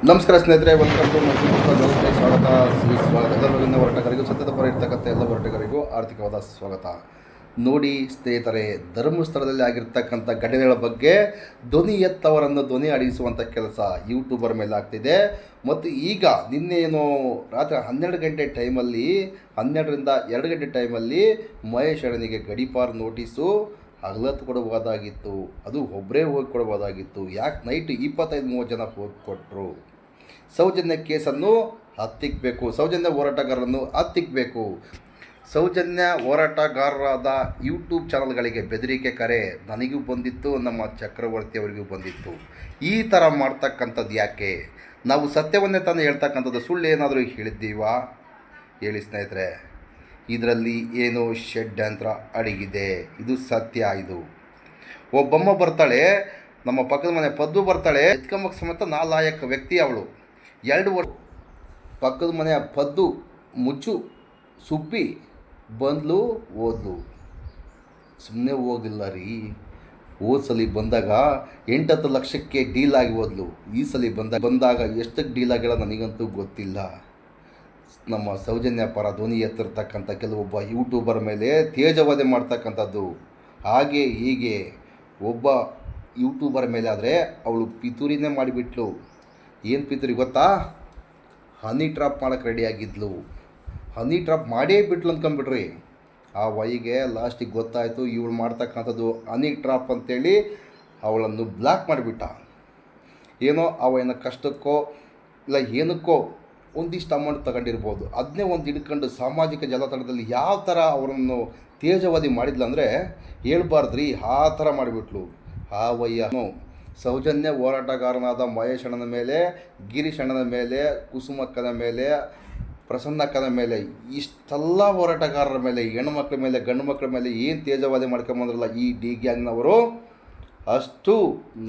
ನಮಸ್ಕಾರ ಸ್ನೇಹಿತರೆ, welcome to my YouTube ಚಾನಲ್ಗೆ ಸ್ವಾಗತ. ಎಲ್ಲರಿಗೂ ಹೋರಾಟಗಾರರಿಗೂ ಸತ್ಯದ ಪರ ಇರ್ತಕ್ಕಂಥ ಎಲ್ಲ ಹೋರಾಟಗಾರರಿಗೂ ಆರ್ಥಿಕವಾದ ಸ್ವಾಗತ. ನೋಡಿ ಸ್ನೇಹಿತರೆ, ಧರ್ಮಸ್ಥಳದಲ್ಲಿ ಆಗಿರ್ತಕ್ಕಂಥ ಘಟನೆಗಳ ಬಗ್ಗೆ ಧ್ವನಿ ಎತ್ತವರನ್ನು ಧ್ವನಿ ಅಡಿಸುವಂಥ ಕೆಲಸ ಯೂಟ್ಯೂಬರ್ ಮೇಲೆ ಆಗ್ತಿದೆ. ಮತ್ತು ಈಗ ನಿನ್ನೆ ಏನೋ ರಾತ್ರಿ 12 ಗಂಟೆ ಟೈಮಲ್ಲಿ 12ರಿಂದ 2 ಗಂಟೆ ಟೈಮಲ್ಲಿ ಮಹೇಶ್ ಅಣ್ಣನಿಗೆ ಗಡೀಪಾರು ನೋಟಿಸು ಹಗಲತ್ತು ಕೊಡಬಹುದಾಗಿತ್ತು. ಅದು ಒಬ್ಬರೇ ಹೋಗಿ ಕೊಡಬಹುದಾಗಿತ್ತು. ಯಾಕೆ ನೈಟ್ 25-30 ಜನ ಹೋಗಿ ಕೊಟ್ಟರು? ಸೌಜನ್ಯ ಕೇಸನ್ನು ಹತ್ತಿಕ್ಕಬೇಕು, ಸೌಜನ್ಯ ಹೋರಾಟಗಾರರನ್ನು ಹತ್ತಿಕ್ಕಬೇಕು. ಸೌಜನ್ಯ ಹೋರಾಟಗಾರರಾದ ಯೂಟ್ಯೂಬ್ ಚಾನಲ್ಗಳಿಗೆ ಬೆದರಿಕೆ ಕರೆ ನನಗೂ ಬಂದಿತ್ತು, ನಮ್ಮ ಚಕ್ರವರ್ತಿ ಅವರಿಗೂ ಬಂದಿತ್ತು. ಈ ಥರ ಮಾಡ್ತಕ್ಕಂಥದ್ದು ಯಾಕೆ? ನಾವು ಸತ್ಯವನ್ನೇ ತಾನೇ ಹೇಳ್ತಕ್ಕಂಥದ್ದು, ಸುಳ್ಳು ಏನಾದರೂ ಹೇಳಿದ್ದೀವಾ? ಹೇಳಿ ಸ್ನೇಹಿತರೆ. ಇದರಲ್ಲಿ ಏನೋ ಷಡ್ಯಂತ್ರ ಅಡಗಿದೆ. ಇದು ಸತ್ಯ. ಇದು ಒಬ್ಬಮ್ಮ ಬರ್ತಾಳೆ, ನಮ್ಮ ಪಕ್ಕದ ಮನೆ ಪದ್ದು ಬರ್ತಾಳೆ, ಎತ್ಕೊಂಬಕ್ಕೆ ಸಮೇತ ನಾಲಾಯಕ ವ್ಯಕ್ತಿ ಅವಳು. 2 ವರ್ಷ ಪಕ್ಕದ ಮನೆಯ ಪದ್ದು ಮುಚ್ಚು ಸುಬ್ಬಿ ಬಂದ್ಲು, ಓದ್ಲು. ಸುಮ್ಮನೆ ಹೋಗಿಲ್ಲ ರೀ. ಹೋದ ಸಲ ಬಂದಾಗ 8-10 ಲಕ್ಷಕ್ಕೆ ಡೀಲ್ ಆಗಿ ಹೋದ್ಲು. ಈ ಸಲ ಬಂದಾಗ ಎಷ್ಟಕ್ಕೆ ಡೀಲ್ ಆಗಿಲ್ಲ ನನಗಂತೂ ಗೊತ್ತಿಲ್ಲ. ನಮ್ಮ ಸೌಜನ್ಯ ಪರ ಧ್ವನಿ ಎತ್ತಿರ್ತಕ್ಕಂಥ ಕೆಲವೊಬ್ಬ ಯೂಟ್ಯೂಬರ್ ಮೇಲೆ ತೇಜವಾದೆ ಮಾಡ್ತಕ್ಕಂಥದ್ದು. ಹಾಗೆ ಹೀಗೆ ಒಬ್ಬ ಯೂಟ್ಯೂಬರ್ ಮೇಲೆ ಆದರೆ ಅವಳು ಪಿತೂರಿನೇ ಮಾಡಿಬಿಟ್ಲು. ಏನು ಪಿತೂರಿ ಗೊತ್ತಾ? ಹನಿ ಟ್ರಾಪ್ ಮಾಡೋಕ್ಕೆ ರೆಡಿಯಾಗಿದ್ಲು. ಹನಿ ಟ್ರಾಪ್ ಮಾಡೇ ಬಿಟ್ಲು ಅಂದ್ಕೊಂಬಿಡ್ರಿ. ಆ ವೈಗೆ ಲಾಸ್ಟಿಗೆ ಗೊತ್ತಾಯಿತು ಇವಳು ಮಾಡ್ತಕ್ಕಂಥದ್ದು ಹನಿ ಟ್ರಾಪ್ ಅಂತೇಳಿ ಅವಳನ್ನು ಬ್ಲಾಕ್ ಮಾಡಿಬಿಟ್ಟ. ಏನೋ ಅವನ ಕಷ್ಟಕ್ಕೋ ಇಲ್ಲ ಏನಕ್ಕೋ ಒಂದಿಷ್ಟು ಅಮೌಂಟ್ ತಗೊಂಡಿರ್ಬೋದು. ಅದನ್ನೇ ಒಂದು ಹಿಡ್ಕೊಂಡು ಸಾಮಾಜಿಕ ಜಾಲತಾಣದಲ್ಲಿ ಯಾವ ಥರ ಅವರನ್ನು ತೇಜವಾದಿ ಮಾಡಿದ್ಲು ಅಂದರೆ ಹೇಳ್ಬಾರ್ದ್ರಿ, ಆ ಥರ ಮಾಡಿಬಿಟ್ಲು. ಆ ವಯ್ಯನು ಸೌಜನ್ಯ ಹೋರಾಟಗಾರನಾದ ಮಹೇಶ್ ಅಣ್ಣನ ಮೇಲೆ, ಗಿರೀಶ್ ಅಣ್ಣನ ಮೇಲೆ, ಕುಸುಮಕ್ಕನ ಮೇಲೆ, ಪ್ರಸನ್ನಕ್ಕನ ಮೇಲೆ, ಇಷ್ಟೆಲ್ಲ ಹೋರಾಟಗಾರರ ಮೇಲೆ, ಹೆಣ್ಣುಮಕ್ಳ ಮೇಲೆ, ಗಂಡು ಮಕ್ಕಳ ಮೇಲೆ ಏನು ತೇಜವಾದಿ ಮಾಡ್ಕೊಂಬಂದ್ರಲ್ಲ ಈ ಡಿ ಗ್ಯಾಂಗ್ನವರು, ಅಷ್ಟು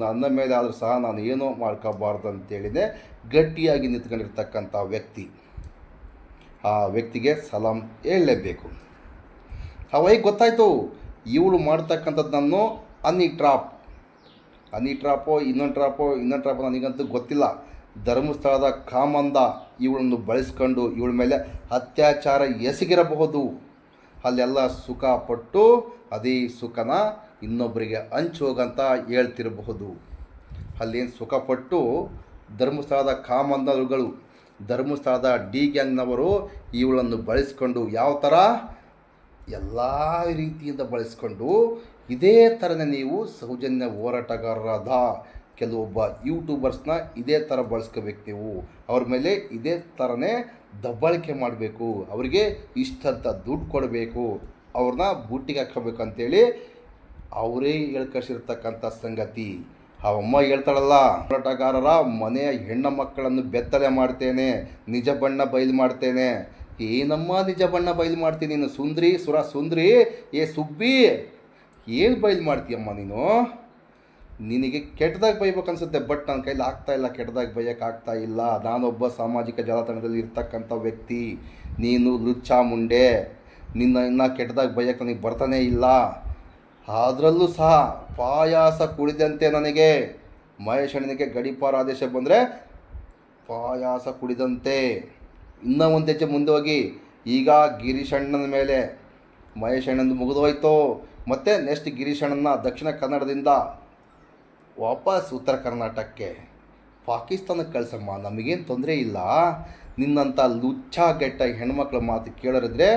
ನನ್ನ ಮೇಲೆ ಆದರೂ ಸಹ ನಾನು ಏನೋ ಮಾಡ್ಕೋಬಾರ್ದು ಅಂತೇಳಿದೆ ಗಟ್ಟಿಯಾಗಿ ನಿಂತ್ಕೊಂಡಿರ್ತಕ್ಕಂಥ ವ್ಯಕ್ತಿ. ಆ ವ್ಯಕ್ತಿಗೆ ಸಲಾಂ ಹೇಳಲೇಬೇಕು. ಅವಾಗ ಗೊತ್ತಾಯಿತು ಇವಳು ಮಾಡ್ತಕ್ಕಂಥದ್ದು ನಾನು ಹನಿ ಟ್ರಾಪೋ ಇನ್ನೊಂದು ಟ್ರಾಪೋ ನನಗಂತೂ ಗೊತ್ತಿಲ್ಲ. ಧರ್ಮಸ್ಥಳದ ಕಾಮಂದ ಇವಳನ್ನು ಬಳಸ್ಕೊಂಡು ಇವಳ ಮೇಲೆ ಅತ್ಯಾಚಾರ ಎಸಗಿರಬಹುದು. ಅಲ್ಲೆಲ್ಲ ಸುಖ ಪಟ್ಟು ಅದೇ ಸುಖನ ಇನ್ನೊಬ್ಬರಿಗೆ ಹಂಚೋಗಂತ ಹೇಳ್ತಿರಬಹುದು. ಅಲ್ಲೇನು ಸುಖಪಟ್ಟು ಧರ್ಮಸ್ಥಳದ ಕಾಮಂದರುಗಳು, ಧರ್ಮಸ್ಥಳದ ಡಿ ಗ್ಯಾಂಗ್ನವರು ಇವಳನ್ನು ಬಳಸ್ಕೊಂಡು ಯಾವ ಥರ ಎಲ್ಲ ರೀತಿಯಿಂದ ಬಳಸ್ಕೊಂಡು ಇದೇ ಥರನೇ ನೀವು ಸೌಜನ್ಯ ಹೋರಾಟಗಾರರಾದ ಕೆಲವೊಬ್ಬ ಯೂಟ್ಯೂಬರ್ಸ್ನ ಇದೇ ಥರ ಬಳಸ್ಕೋಬೇಕು. ನೀವು ಅವ್ರ ಮೇಲೆ ಇದೇ ಥರನೇ ದಬ್ಬಾಳಿಕೆ ಮಾಡಬೇಕು, ಅವರಿಗೆ ಇಷ್ಟಂತ ದುಡ್ಡು ಕೊಡಬೇಕು, ಅವ್ರನ್ನ ಬುಟ್ಟಿಗೆ ಹಾಕೋಬೇಕು ಅಂತೇಳಿ ಅವರೇ ಹೇಳ್ಕಳಿಸಿರ್ತಕ್ಕಂಥ ಸಂಗತಿ. ಆ ಅಮ್ಮ ಹೇಳ್ತಾಳಲ್ಲ, ಹೋರಾಟಗಾರರ ಮನೆಯ ಹೆಣ್ಣು ಮಕ್ಕಳನ್ನು ಬೆತ್ತಲೆ ಮಾಡ್ತೇನೆ, ನಿಜ ಬಣ್ಣ ಬಯಲು ಮಾಡ್ತೇನೆ. ಏನಮ್ಮ ನಿಜ ಬಣ್ಣ ಬಯಲು ಮಾಡ್ತೀನಿ ನೀನು? ಸುಂದ್ರಿ ಏ ಸುಬ್ಬಿ, ಏನು ಬಯಲು ಮಾಡ್ತೀಯಮ್ಮ ನೀನು? ನಿನಗೆ ಕೆಟ್ಟದಾಗಿ ಬೈಬೇಕು ಅನ್ಸುತ್ತೆ, ಬಟ್ ನನ್ನ ಕೈಲಿ ಆಗ್ತಾಯಿಲ್ಲ, ಕೆಟ್ಟದಾಗಿ ಬೈಯೋಕ್ಕಾಗ್ತಾ ಇಲ್ಲ. ನಾನೊಬ್ಬ ಸಾಮಾಜಿಕ ಜಾಲತಾಣದಲ್ಲಿ ಇರ್ತಕ್ಕಂಥ ವ್ಯಕ್ತಿ, ನೀನು ಲುಚ್ಚ ಮುಂಡೆ, ಇನ್ನೂ ಕೆಟ್ಟದಾಗಿ ಬೈಯೋಕ್ಕೆ ನನಗೆ ಬರ್ತಾನೇ ಇಲ್ಲ. ಅದರಲ್ಲೂ ಸಹ ಪಾಯಾಸ ಕುಡಿದಂತೆ ನನಗೆ ಮಹೇಶ್ ಅಣ್ಣನಿಗೆ ಗಡೀಪಾರು ಆದೇಶ ಬಂದರೆ ಪಾಯಾಸ ಕುಡಿದಂತೆ. ಇನ್ನೂ ಒಂದು ಹೆಜ್ಜೆ ಮುಂದೆ ಹೋಗಿ ಈಗ ಗಿರೀಶ್ ಅಣ್ಣನ ಮೇಲೆ ಮಹೇಶ್ ಅಣ್ಣಂದು ಮುಗಿದೋಯ್ತು. ಮತ್ತು ನೆಕ್ಸ್ಟ್ ಗಿರೀಶ್ ಅಣ್ಣನ ದಕ್ಷಿಣ ಕನ್ನಡದಿಂದ ವಾಪಸ್ ಉತ್ತರ ಕರ್ನಾಟಕಕ್ಕೆ, ಪಾಕಿಸ್ತಾನಕ್ಕೆ ಕಳಿಸಮ್ಮ, ನಮಗೇನು ತೊಂದರೆ ಇಲ್ಲ. ನಿನ್ನಂಥ ಲುಚ್ಚಾಗೆಟ್ಟ ಹೆಣ್ಮಕ್ಳ ಮಾತು ಕೇಳೋರಿದ್ರೆ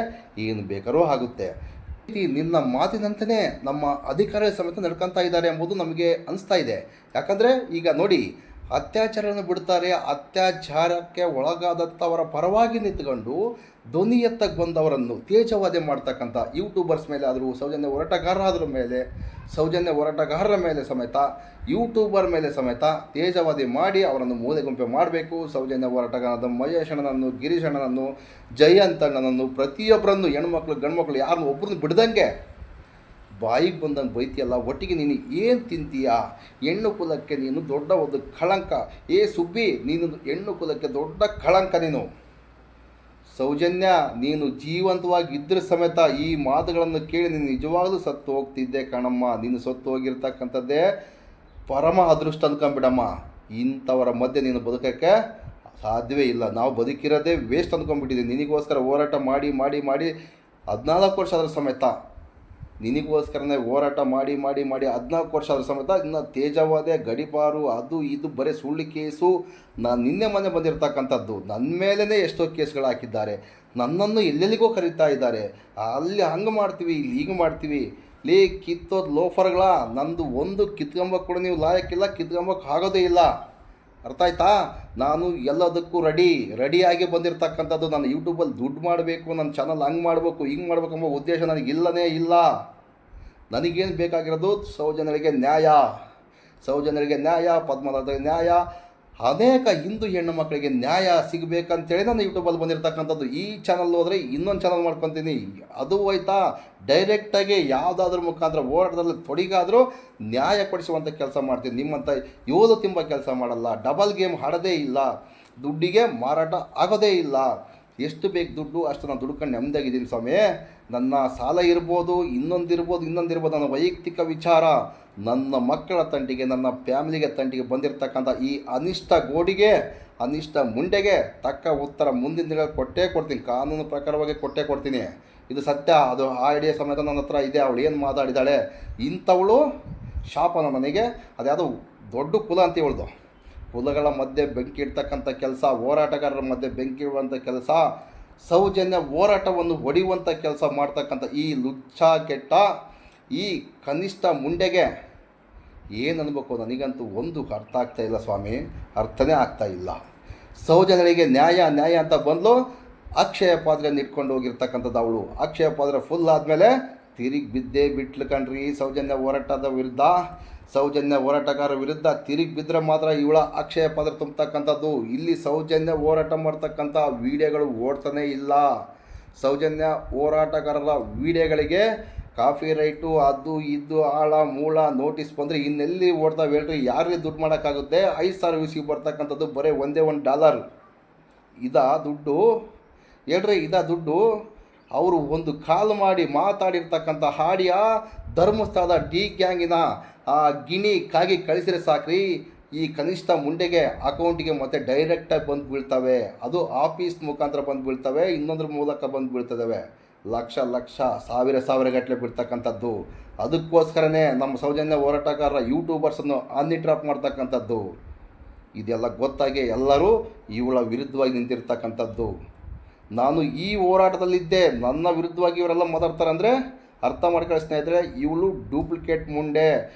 ಏನು ಬೇಕಾದ್ರೂ ಆಗುತ್ತೆ. ನಿನ್ನ ಮಾತಿನಂತೆಯೇ ನಮ್ಮ ಅಧಿಕಾರಿಗಳ ಸಮೇತ ನಡ್ಕೊತಾ ಇದ್ದಾರೆ ಎಂಬುದು ನಮಗೆ ಅನಿಸ್ತಾ ಇದೆ. ಯಾಕಂದರೆ ಈಗ ನೋಡಿ, ಅತ್ಯಾಚಾರವನ್ನು ಬಿಡ್ತಾರೆ, ಅತ್ಯಾಚಾರಕ್ಕೆ ಒಳಗಾದಂಥವರ ಪರವಾಗಿ ನಿಂತ್ಕೊಂಡು ಧ್ವನಿ ಎತ್ತಕ್ಕೆ ಬಂದವರನ್ನು ತೇಜವಾದೆ ಮಾಡ್ತಕ್ಕಂಥ ಯೂಟ್ಯೂಬರ್ಸ್ ಮೇಲೆ ಆದರೂ, ಸೌಜನ್ಯ ಹೋರಾಟಗಾರರ ಮೇಲೆ ಸಮೇತ, ಯೂಟ್ಯೂಬರ್ ಮೇಲೆ ಸಮೇತ ತೇಜವಾದಿ ಮಾಡಿ ಅವರನ್ನು ಮೂಲೆ ಗುಂಪೆ ಮಾಡಬೇಕು. ಸೌಜನ್ಯ ಹೋರಾಟಗಾರರಾದ ಮಹೇಶ್ ಅಣ್ಣನನ್ನು, ಗಿರೀಶ್ ಅಣ್ಣನನ್ನು, ಜಯಂತ್ ಅಣ್ಣನನ್ನು, ಪ್ರತಿಯೊಬ್ಬರನ್ನು, ಹೆಣ್ಮಕ್ಳು ಗಂಡು ಮಕ್ಕಳು ಯಾರನ್ನು ಒಬ್ಬರನ್ನು ಬಿಡ್ದಂಗೆ ಬಾಯಿಗೆ ಬಂದಂಗೆ ಬೈತಿಯಲ್ಲ. ಒಟ್ಟಿಗೆ ನೀನು ಏನು ತಿಂತೀಯಾ? ಹೆಣ್ಣು ಕುಲಕ್ಕೆ ನೀನು ದೊಡ್ಡ ಒಂದು ಕಳಂಕ. ಏ ಸುಬ್ಬಿ, ನೀನು ಹೆಣ್ಣು ಕುಲಕ್ಕೆ ದೊಡ್ಡ ಕಳಂಕ. ನೀನು ಸೌಜನ್ಯ, ನೀನು ಜೀವಂತವಾಗಿ ಇದ್ದರೆ ಸಮೇತ ಈ ಮಾತುಗಳನ್ನು ಕೇಳಿ ನೀನು ನಿಜವಾಗಲೂ ಸತ್ತು ಹೋಗ್ತಿದ್ದೆ ಕಣಮ್ಮ. ನೀನು ಸತ್ತು ಹೋಗಿರ್ತಕ್ಕಂಥದ್ದೇ ಪರಮ ಅದೃಷ್ಟ ಅಂದ್ಕೊಂಬಿಡಮ್ಮ. ಇಂಥವರ ಮಧ್ಯೆ ನೀನು ಬದುಕೋಕ್ಕೆ ಸಾಧ್ಯವೇ ಇಲ್ಲ. ನಾವು ಬದುಕಿರೋದೇ ವೇಸ್ಟ್ ಅಂದ್ಕೊಂಡ್ಬಿಟ್ಟಿದ್ದೀವಿ. ನಿನಗೋಸ್ಕರ ಹೋರಾಟ ಮಾಡಿ ಮಾಡಿ ಮಾಡಿ 14 ವರ್ಷ ಆದರೂ ಸಮೇತ ನಿನಗೋಸ್ಕರನೇ ಹೋರಾಟ ಮಾಡಿ ಮಾಡಿ ಮಾಡಿ 14 ವರ್ಷ ಆದರೂ ಸಮೇತ ಇನ್ನು ತೇಜವಾದೆ ಗಡಿಪಾರು ಅದು ಇದು ಬರೀ ಸುಳ್ಳು ಕೇಸು. ನಾನು ನಿನ್ನೆ ಮೊನ್ನೆ ಬಂದಿರತಕ್ಕಂಥದ್ದು ನನ್ನ ಮೇಲೇ ಎಷ್ಟೋ ಕೇಸ್ಗಳು ಹಾಕಿದ್ದಾರೆ. ನನ್ನನ್ನು ಎಲ್ಲೆಲ್ಲಿಗೋ ಕರೀತಾ ಇದ್ದಾರೆ. ಅಲ್ಲಿ ಹಂಗೆ ಮಾಡ್ತೀವಿ, ಇಲ್ಲಿ ಹೀಗೆ ಮಾಡ್ತೀವಿ. ಕಿತ್ತೋದು ಲೋಫರ್ಗಳ ನಂದು ಒಂದು ಕಿತ್ಕೊಂಬಕ್ಕೆ ಕೂಡ ನೀವು ಲಾಯಕ್ಕಿಲ್ಲ, ಕಿತ್ಕೊಂಬಕ್ಕೆ ಆಗೋದೇ ಇಲ್ಲ. ಅರ್ಥ ಆಯ್ತಾ? ನಾನು ಎಲ್ಲದಕ್ಕೂ ರೆಡಿಯಾಗಿ ಬಂದಿರತಕ್ಕಂಥದ್ದು. ನಾನು ಯೂಟ್ಯೂಬಲ್ಲಿ ದುಡ್ಡು ಮಾಡಬೇಕು, ನನ್ನ ಚಾನಲ್ ಹಂಗೆ ಮಾಡಬೇಕು ಹಿಂಗೆ ಮಾಡಬೇಕು ಎಂಬ ಉದ್ದೇಶ ನನಗಿಲ್ಲನೇ ಇಲ್ಲ. ನನಗೇನು ಬೇಕಾಗಿರೋದು ಸೌಜನ್ಯರಿಗೆ ನ್ಯಾಯ, ಪದ್ಮನಾಭರಿಗೆ ನ್ಯಾಯ, ಅನೇಕ ಹಿಂದೂ ಹೆಣ್ಣು ಮಕ್ಕಳಿಗೆ ನ್ಯಾಯ ಸಿಗಬೇಕಂತೇಳಿ ನಾನು ಯೂಟ್ಯೂಬಲ್ಲಿ ಬಂದಿರತಕ್ಕಂಥದ್ದು. ಈ ಚಾನಲ್ ಹೋದರೆ ಇನ್ನೊಂದು ಚಾನಲ್ ಮಾಡ್ಕೊತೀನಿ. ಅದು ಹೋಯ್ತಾ ಡೈರೆಕ್ಟಾಗಿ ಯಾವುದಾದ್ರೂ ಮುಖಾಂತರ ಹೋರಾಟದಲ್ಲಿ ತೊಡಿಗಾದರೂ ನ್ಯಾಯ ಕೊಡಿಸುವಂಥ ಕೆಲಸ ಮಾಡ್ತೀನಿ. ನಿಮ್ಮಂಥ ಯೋದು ತುಂಬ ಕೆಲಸ ಮಾಡಲ್ಲ, ಡಬಲ್ ಗೇಮ್ ಆಡೋದೇ ಇಲ್ಲ, ದುಡ್ಡಿಗೆ ಮಾರಾಟ ಆಗೋದೇ ಇಲ್ಲ. ಎಷ್ಟು ಬೇಕು ದುಡ್ಡು ಅಷ್ಟು ನಾನು ದುಡ್ಕೊಂಡು ನೆಮ್ಮದಿಯಾಗಿದ್ದೀನಿ ಸ್ವಾಮಿ. ನನ್ನ ಸಾಲ ಇರ್ಬೋದು, ಇನ್ನೊಂದಿರ್ಬೋದು, ನನ್ನ ವೈಯಕ್ತಿಕ ವಿಚಾರ. ನನ್ನ ಮಕ್ಕಳ ತಂಟಿಗೆ, ನನ್ನ ಫ್ಯಾಮಿಲಿಗೆ ತಂಟಿಗೆ ಬಂದಿರತಕ್ಕಂಥ ಈ ಅನಿಷ್ಟ ಗೋಡಿಗೆ, ಅನಿಷ್ಟ ಮುಂಡೆಗೆ ತಕ್ಕ ಉತ್ತರ ಮುಂದಿನ ದಿನ ಕೊಟ್ಟೇ ಕೊಡ್ತೀನಿ. ಕಾನೂನು ಪ್ರಕಾರವಾಗಿ ಕೊಟ್ಟೇ ಕೊಡ್ತೀನಿ. ಇದು ಸತ್ಯ. ಅದು ಆ ಐಡಿಯಾ ಸಮೇತ ನನ್ನ ಹತ್ರ ಇದೆ. ಅವಳು ಏನು ಮಾತಾಡಿದ್ದಾಳೆ, ಇಂಥವಳು ಶಾಪನ ನನಗೆ. ಅದ್ಯಾವುದು ದೊಡ್ಡ ಕುಲ ಅಂತ ಹೇಳ್ದು. ಕುಲಗಳ ಮಧ್ಯೆ ಬೆಂಕಿ ಇಡ್ತಕ್ಕಂಥ ಕೆಲಸ, ಹೋರಾಟಗಾರರ ಮಧ್ಯೆ ಬೆಂಕಿ ಇಡುವಂಥ ಕೆಲಸ, ಸೌಜನ್ಯ ಹೋರಾಟವನ್ನು ಹೊಡೆಯುವಂಥ ಕೆಲಸ ಮಾಡ್ತಕ್ಕಂಥ ಈ ಲುಚ್ಚ ಕೆಟ್ಟ ಈ ಕನಿಷ್ಠ ಮುಂಡೆಗೆ ಏನು ಅನ್ಬೇಕು ನನಗಂತೂ ಒಂದು ಅರ್ಥ ಆಗ್ತಾಯಿಲ್ಲ ಸ್ವಾಮಿ. ಅರ್ಥನೇ ಆಗ್ತಾಯಿಲ್ಲ. ಸೌಜನ್ಯರಿಗೆ ನ್ಯಾಯ ಅಂತ ಬಂದಳು. ಅಕ್ಷಯ ಪಾತ್ರೆಯನ್ನು ಇಟ್ಕೊಂಡು ಹೋಗಿರ್ತಕ್ಕಂಥದ್ದು ಅವಳು. ಅಕ್ಷಯ ಪಾತ್ರೆ ಫುಲ್ ಆದಮೇಲೆ ತಿರುಗಿ ಬಿದ್ದೇ ಬಿಟ್ಲು ಕಣ್ರಿ. ಸೌಜನ್ಯ ಹೋರಾಟಗಾರರ ವಿರುದ್ಧ ತಿರುಗಿ ಬಿದ್ದರೆ ಮಾತ್ರ ಇವಳ ಅಕ್ಷಯ ಪಾತ್ರೆ ತುಂಬತಕ್ಕಂಥದ್ದು. ಇಲ್ಲಿ ಸೌಜನ್ಯ ಹೋರಾಟ ಮಾಡ್ತಕ್ಕಂಥ ವೀಡಿಯೋಗಳು ಓಡ್ತಾನೇ ಇಲ್ಲ. ಸೌಜನ್ಯ ಹೋರಾಟಗಾರರ ವೀಡಿಯೋಗಳಿಗೆ ಕಾಫಿ ರೈಟು ಅದು ಇದು ಆಳ ಮೂಳ ನೋಟಿಸ್ ಬಂದರೆ ಇನ್ನೆಲ್ಲಿ ಓಡ್ತಾವೆ ಹೇಳ್ರಿ? ಯಾರಿಗೆ ದುಡ್ಡು ಮಾಡೋಕ್ಕಾಗುತ್ತೆ? 5,000 ವ್ಯೂಸಿಗೆ ಬರ್ತಕ್ಕಂಥದ್ದು ಬರೀ $1 ಇದಾ ದುಡ್ಡು ಹೇಳ್ರಿ? ಇದಾ ದುಡ್ಡು? ಅವರು ಒಂದು ಕಾಲ್ ಮಾಡಿ ಮಾತಾಡಿರ್ತಕ್ಕಂಥ ಹಾಡಿಯ ಧರ್ಮಸ್ಥಳದ ಡಿ ಗ್ಯಾಂಗಿನ ಆ ಗಿಣಿ ಕಾಗಿ ಕಳಿಸಿದ್ರೆ ಸಾಕ್ರಿ, ಈ ಕನಿಷ್ಠ ಮುಂಡೆಗೆ ಅಕೌಂಟಿಗೆ ಮತ್ತೆ ಡೈರೆಕ್ಟಾಗಿ ಬಂದು ಬೀಳ್ತವೆ. ಅದು ಆಫೀಸ್ ಮುಖಾಂತರ ಬಂದು ಬೀಳ್ತವೆ, ಇನ್ನೊಂದ್ರ ಮೂಲಕ ಬಂದು ಬೀಳ್ತದವೆ. ಲಕ್ಷ ಸಾವಿರ ಗಟ್ಟಲೆ ಬಿಡ್ತಕ್ಕಂಥದ್ದು. ಅದಕ್ಕೋಸ್ಕರನೇ ನಮ್ಮ ಸೌಜನ್ಯ ಹೋರಾಟಗಾರರ ಯೂಟ್ಯೂಬರ್ಸನ್ನು ಅನ್ಇಟ್ರಾಪ್ ಮಾಡ್ತಕ್ಕಂಥದ್ದು. ಇದೆಲ್ಲ ಗೊತ್ತಾಗಿ ಎಲ್ಲರೂ ಇವಳ ವಿರುದ್ಧವಾಗಿ ನಿಂತಿರ್ತಕ್ಕಂಥದ್ದು. ನಾನು ಈ ಹೋರಾಟದಲ್ಲಿದ್ದೆ, ನನ್ನ ವಿರುದ್ಧವಾಗಿ ಇವರೆಲ್ಲ ಮಾತಾಡ್ತಾರೆ ಅಂದರೆ ಅರ್ಥ ಮಾಡ್ಕೊಳ್ಳಿ ಸ್ನೇಹಿತರೆ. ಇವಳು ಡೂಪ್ಲಿಕೇಟ್ ಮುಂಡೆ,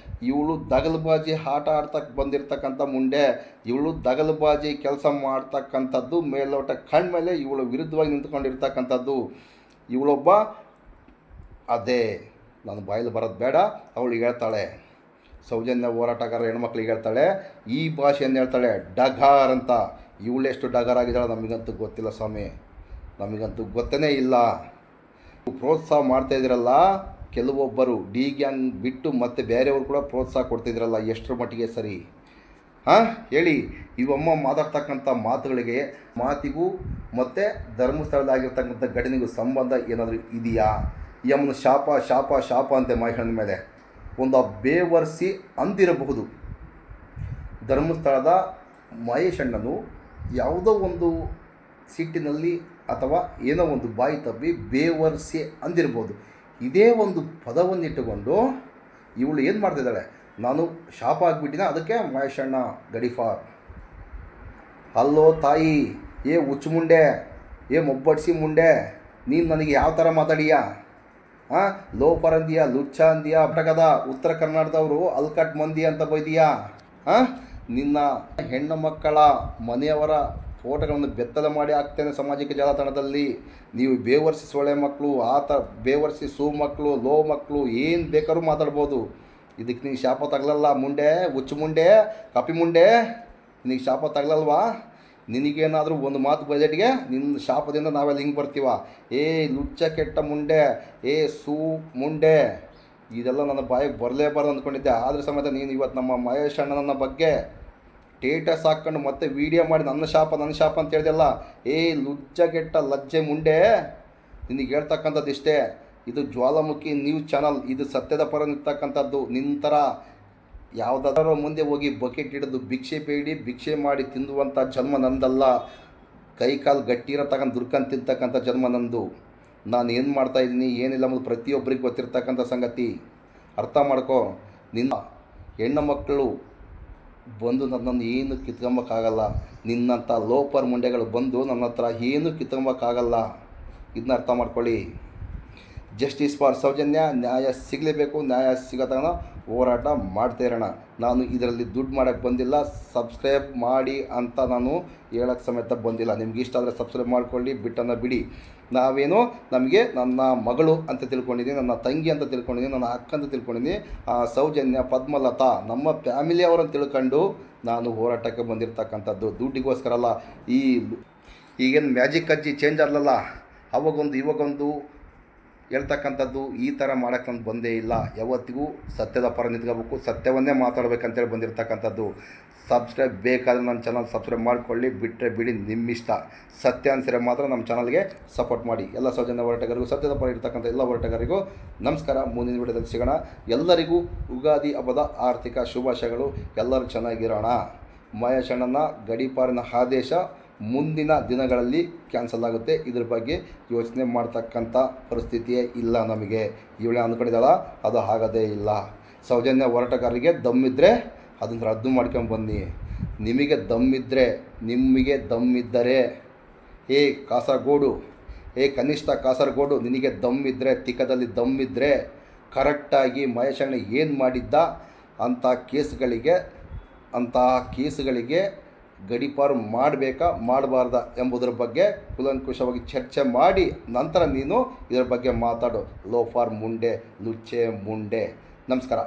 ಇವಳು ದಗಲ್ಬಾಜಿ ಆಟ ಆಡ್ತಕ್ಕೆ ಬಂದಿರತಕ್ಕಂಥ ಮುಂಡೆ, ಇವಳು ದಗಲ್ಬಾಜಿ ಕೆಲಸ ಮಾಡ್ತಕ್ಕಂಥದ್ದು. ಮೇಲೋಟ ಕಣ್ಮೇಲೆ ಇವಳು ವಿರುದ್ಧವಾಗಿ ನಿಂತ್ಕೊಂಡಿರ್ತಕ್ಕಂಥದ್ದು. ಇವಳೊಬ್ಬ ಅದೇ ನಾನು ಬಾಯಲ್ಲಿ ಬರೋದು ಬೇಡ. ಅವಳು ಹೇಳ್ತಾಳೆ, ಸೌಜನ್ಯ ಹೋರಾಟಗಾರ ಹೆಣ್ಮಕ್ಳಿಗೆ ಹೇಳ್ತಾಳೆ, ಈ ಭಾಷೆಯನ್ನು ಹೇಳ್ತಾಳೆ ಡಗಾರ್ ಅಂತ. ಇವಳೆಷ್ಟು ಡಗಾರ್ ಆಗಿದ್ದಾಳೆ ನಮಗಂತೂ ಗೊತ್ತಿಲ್ಲ ಸ್ವಾಮಿ, ನಮಗಂತೂ ಗೊತ್ತೇ ಇಲ್ಲ. ಪ್ರೋತ್ಸಾಹ ಮಾಡ್ತಾಯಿದ್ರಲ್ಲ ಕೆಲವೊಬ್ಬರು, ಡಿ ಗ್ಯಾಂಗ್ ಬಿಟ್ಟು ಮತ್ತು ಬೇರೆಯವರು ಕೂಡ ಪ್ರೋತ್ಸಾಹ ಕೊಡ್ತಿದ್ರಲ್ಲ, ಎಷ್ಟರ ಮಟ್ಟಿಗೆ ಸರಿ? ಹೇಳಿ. ಇವಮ್ಮ ಮಾತಾಡ್ತಕ್ಕಂಥ ಮಾತಿಗೂ ಮತ್ತು ಧರ್ಮಸ್ಥಳದಾಗಿರ್ತಕ್ಕಂಥ ಘಟನೆಗೂ ಸಂಬಂಧ ಏನಾದರೂ ಇದೆಯಾ? ಈ ಅಮ್ಮನ ಶಾಪ ಅಂತೆ ಮಹಿಳೆಯ ಮೇಲೆ ಒಂದು ಬೇವರ್ಸಿ ಅಂದಿರಬಹುದು. ಧರ್ಮಸ್ಥಳದ ಮಹೇಶ್ ಅಣ್ಣನು ಯಾವುದೋ ಒಂದು ಸಿಟ್ಟಿನಲ್ಲಿ ಅಥವಾ ಏನೋ ಒಂದು ಬಾಯಿ ತಪ್ಪಿ ಬೇವರ್ಸಿ ಅಂದಿರ್ಬೋದು. ಇದೇ ಒಂದು ಪದವನ್ನಿಟ್ಟುಕೊಂಡು ಇವಳು ಏನು ಮಾಡ್ತಿದ್ದಾಳೆ, ನಾನು ಶಾಪ ಆಗಿಬಿಟ್ಟಿನ, ಅದಕ್ಕೆ ಮಹೇಶ್ ಅಣ್ಣ ಗಡಿಫಾರ್. ಅಲ್ಲೋ ತಾಯಿ, ಹುಚ್ಚು ಮುಂಡೆ, ಮೊಬ್ಬಡಿಸಿ ಮುಂಡೆ, ನೀನು ನನಗೆ ಯಾವ ಥರ ಮಾತಾಡಿಯಾ? ಲೋಫರ್ ಅಂದಿಯಾ, ಲುಚ್ಚ ಅಂದಿಯಾ, ಬಟಕದ ಉತ್ತರ ಕರ್ನಾಟಕದವರು ಅಲ್ಕಟ್ ಮಂದಿ ಅಂತ ಬೈದಿಯಾ? ನಿನ್ನ ಹೆಣ್ಣು ಮಕ್ಕಳ ಮನೆಯವರ ಫೋಟೋಗಳನ್ನು ಬೆತ್ತಲೆ ಮಾಡಿ ಹಾಕ್ತೇನೆ ಸಮಾಜಿಕ ಜಾಲತಾಣದಲ್ಲಿ. ನೀವು ಬೇವರ್ಸಿ ಸೊಳ್ಳೆ ಮಕ್ಕಳು, ಬೇವರ್ಸಿ ಸೂ ಮಕ್ಕಳು, ಲೋ ಮಕ್ಕಳು, ಏನು ಬೇಕಾದ್ರೂ ಮಾತಾಡ್ಬೋದು. ಇದಕ್ಕೆ ನಿನಗೆ ಶಾಪ ತಗಲಲ್ಲ ಮುಂಡೆ, ಹುಚ್ಚು ಮುಂಡೆ, ಕಪಿ ಮುಂಡೆ, ನಿನಗೆ ಶಾಪ ತಗಲಲ್ವಾ? ನಿನಗೇನಾದರೂ ಒಂದು ಮಾತು ಬಜೆಟ್ಗೆ ನಿನ್ನ ಶಾಪದಿಂದ ನಾವೆಲ್ಲ ಹಿಂಗೆ ಬರ್ತೀವ? ಲುಚ್ಚ ಕೆಟ್ಟ ಮುಂಡೆ, ಸೂ ಮುಂಡೆ, ಇದೆಲ್ಲ ನನ್ನ ಬಾಯಿಗೆ ಬರಲೇಬಾರ್ದು ಅಂದ್ಕೊಂಡಿದ್ದೆ. ಆದರೆ ಸಮೇತ ನೀನು ಇವತ್ತು ನಮ್ಮ ಮಹೇಶ್ ಅಣ್ಣನ ಬಗ್ಗೆ ಸ್ಟೇಟಸ್ ಹಾಕ್ಕೊಂಡು ಮತ್ತೆ ವೀಡಿಯೋ ಮಾಡಿ ನನ್ನ ಶಾಪ ಅಂತ ಹೇಳ್ದಲ್ಲ. ಲುಚ್ಚ ಕೆಟ್ಟ ಲಜ್ಜೆ ಮುಂಡೆ, ನಿನಗೆ ಹೇಳ್ತಕ್ಕಂಥದ್ದು ಇಷ್ಟೇ. ಇದು ಜ್ವಾಲಾಮುಖಿ ನ್ಯೂಸ್ ಚಾನಲ್, ಇದು ಸತ್ಯದ ಪರ ನಿರ್ತಕ್ಕಂಥದ್ದು. ನಿನ್ನ ಥರ ಯಾವುದಾದ್ರೂ ಮುಂದೆ ಹೋಗಿ ಬಕೆಟ್ ಹಿಡಿದು ಭಿಕ್ಷೆ ಬೇಡಿ ಭಿಕ್ಷೆ ಮಾಡಿ ತಿನ್ನುವಂಥ ಜನ್ಮ ನಂದಲ್ಲ. ಕೈ ಕಾಲು ಗಟ್ಟಿರೋ ತಗೊಂಡು ದುರ್ಕಂಡು ತಿಂತಕ್ಕಂಥ ಜನ್ಮ ನಂದು. ನಾನು ಏನು ಮಾಡ್ತಾಯಿದ್ದೀನಿ ಏನಿಲ್ಲ ಅನ್ನೋದು ಪ್ರತಿಯೊಬ್ಬರಿಗೆ ಗೊತ್ತಿರ್ತಕ್ಕಂಥ ಸಂಗತಿ. ಅರ್ಥ ಮಾಡ್ಕೊ. ನಿನ್ನ ಹೆಣ್ಣು ಮಕ್ಕಳು ಬಂದು ನನ್ನನ್ನು ಏನು ಕಿತ್ಕೊಂಬಕ್ಕಾಗಲ್ಲ. ನಿನ್ನಂಥ ಲೋಪರ್ ಮುಂಡೆಗಳು ಬಂದು ನನ್ನ ಹತ್ರ ಏನು ಕಿತ್ಕೊಂಬಕ್ಕಾಗಲ್ಲ. ಇದನ್ನ ಅರ್ಥ ಮಾಡ್ಕೊಳ್ಳಿ. ಜಸ್ಟಿಸ್ ಫಾರ್ ಸೌಜನ್ಯ, ನ್ಯಾಯ ಸಿಗಲೇಬೇಕು. ನ್ಯಾಯ ಸಿಗೋ ತನಕ ಹೋರಾಟ ಮಾಡ್ತಾ ಇರೋಣ. ನಾನು ಇದರಲ್ಲಿ ದುಡ್ಡು ಮಾಡೋಕ್ಕೆ ಬಂದಿಲ್ಲ, ಸಬ್ಸ್ಕ್ರೈಬ್ ಮಾಡಿ ಅಂತ ನಾನು ಹೇಳೋಕ್ಕೆ ಸಮೇತ ಬಂದಿಲ್ಲ. ನಿಮ್ಗೆ ಇಷ್ಟ ಆದರೆ ಸಬ್ಸ್ಕ್ರೈಬ್ ಮಾಡ್ಕೊಳ್ಳಿ, ಬಿಟ್ಟನ್ನು ಬಿಡಿ. ನಾವೇನೋ ನಮಗೆ ನನ್ನ ಮಗಳು ಅಂತ ತಿಳ್ಕೊಂಡಿದ್ದೀನಿ, ನನ್ನ ತಂಗಿ ಅಂತ ತಿಳ್ಕೊಂಡಿದ್ದೀನಿ, ನನ್ನ ಅಕ್ಕ ಅಂತ ತಿಳ್ಕೊಂಡಿದ್ದೀನಿ. ಸೌಜನ್ಯ, ಪದ್ಮಲತಾ ನಮ್ಮ ಫ್ಯಾಮಿಲಿಯವರನ್ನು ತಿಳ್ಕೊಂಡು ನಾನು ಹೋರಾಟಕ್ಕೆ ಬಂದಿರತಕ್ಕಂಥದ್ದು. ದುಡ್ಡಿಗೋಸ್ಕರ ಅಲ್ಲ. ಈಗೇನು ಮ್ಯಾಜಿಕ್ ಅಜ್ಜಿ ಚೇಂಜ್ ಆಗಲ್ಲ, ಅವಾಗೊಂದು ಇವಾಗೊಂದು ಹೇಳ್ತಕ್ಕಂಥದ್ದು. ಈ ಥರ ಮಾಡೋಕ್ಕೆ ನಾನು ಬಂದೇ ಇಲ್ಲ. ಯಾವತ್ತಿಗೂ ಸತ್ಯದ ಪರ ನಿಂತ್ಕೋಬೇಕು, ಸತ್ಯವನ್ನೇ ಮಾತಾಡ್ಬೇಕಂತೇಳಿ ಬಂದಿರತಕ್ಕಂಥದ್ದು. ಸಬ್ಸ್ಕ್ರೈಬ್ ಬೇಕಾದರೆ ನನ್ನ ಚಾನಲ್ ಸಬ್ಸ್ಕ್ರೈಬ್ ಮಾಡಿಕೊಳ್ಳಿ, ಬಿಟ್ಟರೆ ಬಿಡಿ ನಿಮ್ಮಿಷ್ಟ. ಸತ್ಯ ಅನ್ಸಿದ್ರೆ ಮಾತ್ರ ನಮ್ಮ ಚಾನಲ್ಗೆ ಸಪೋರ್ಟ್ ಮಾಡಿ. ಎಲ್ಲ ಸೌಜನ್ಯ ಹೋರಾಟಗಾರರಿಗೂ, ಸತ್ಯದ ಪರ ಇರ್ತಕ್ಕಂಥ ಎಲ್ಲ ಹೋರಾಟಗಾರರಿಗೂ ನಮಸ್ಕಾರ. ಮುಂದಿನ ವಿಡಿಯೋದಲ್ಲಿ ಸಿಗೋಣ. ಎಲ್ಲರಿಗೂ ಯುಗಾದಿ ಹಬ್ಬದ ಆರ್ಥಿಕ ಶುಭಾಶಯಗಳು. ಎಲ್ಲರೂ ಚೆನ್ನಾಗಿರೋಣ. ಮಹೇಶ್ ಅಣ್ಣನ ಗಡೀಪಾರಿನ ಆದೇಶ ಮುಂದಿನ ದಿನಗಳಲ್ಲಿ ಕ್ಯಾನ್ಸಲ್ ಆಗುತ್ತೆ. ಇದ್ರ ಬಗ್ಗೆ ಯೋಚನೆ ಮಾಡ್ತಕ್ಕಂಥ ಪರಿಸ್ಥಿತಿಯೇ ಇಲ್ಲ ನಮಗೆ. ಇವಳೇ ಅಂದ್ಕೊಂಡಿದ್ದಾಳ, ಅದು ಆಗೋದೇ ಇಲ್ಲ. ಸೌಜನ್ಯ ಹೋರಾಟಗಾರರಿಗೆ ದಮ್ಮಿದ್ದರೆ ಅದನ್ನು ರದ್ದು ಮಾಡ್ಕೊಂಡು ಬನ್ನಿ. ನಿಮಗೆ ದಮ್ಮಿದ್ದರೆ ಕಾಸರಗೋಡು, ಕನಿಷ್ಠ ಕಾಸರಗೋಡು, ನಿನಗೆ ದಮ್ಮಿದ್ದರೆ, ತಿಕ್ಕದಲ್ಲಿ ದಮ್ಮಿದ್ದರೆ ಕರೆಕ್ಟಾಗಿ ಮಹೇಶ್ ಅಣ್ಣ ಏನು ಮಾಡಿದ್ದ ಅಂತಹ ಕೇಸುಗಳಿಗೆ ಗಡೀಪಾರು ಮಾಡಬೇಕಾ ಮಾಡಬಾರ್ದಾ ಎಂಬುದರ ಬಗ್ಗೆ ಕೂಲಂಕುಷವಾಗಿ ಚರ್ಚೆ ಮಾಡಿ ನಂತರ ನೀನು ಇದರ ಬಗ್ಗೆ ಮಾತಾಡು. ಲೋಫಾರ್ ಮುಂಡೆ, ಲುಚ್ಚೆ ಮುಂಡೆ. ನಮಸ್ಕಾರ.